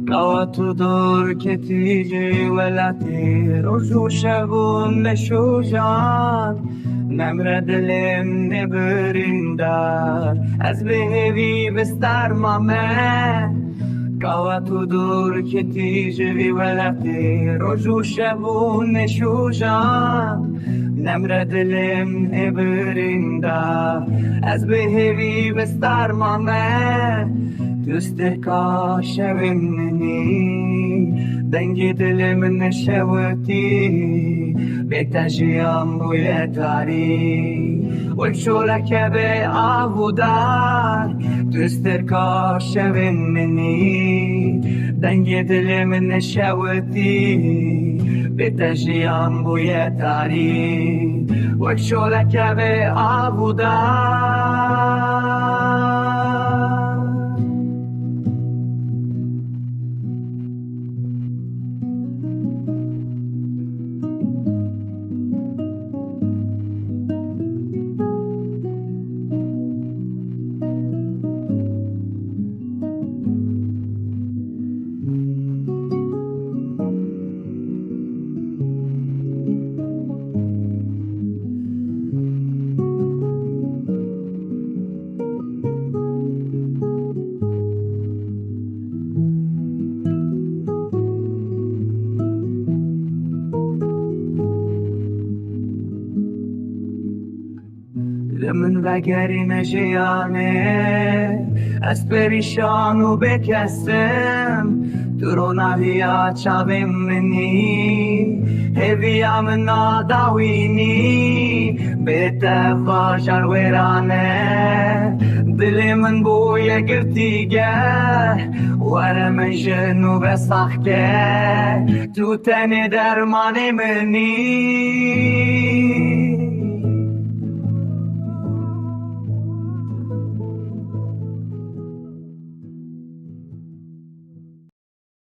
قواتو دور که تیجی ولتی روشو شبون نشوشان نمره دلم نبریندار از بهوی بستر مامه قواتو دور که تیجی ولتی روشو شبون نشوشان نمره دلم نبریندار از بهوی بستر مامه دوست کاش منی دنگی دل من نشوتی بتجیم بوی تاری والشولك به آبودار دوست کاش منی دنگی دل من نشوتی بتجیم بوی تاری والشولك به آبودار من وگری نجیانه از پریشان و بکستم درونالیا چاویم منی هویم ناداوینی بیت فاجر ویرانه دل من بوی گرتیگه ور من جنوب سخته تو تن درمان منی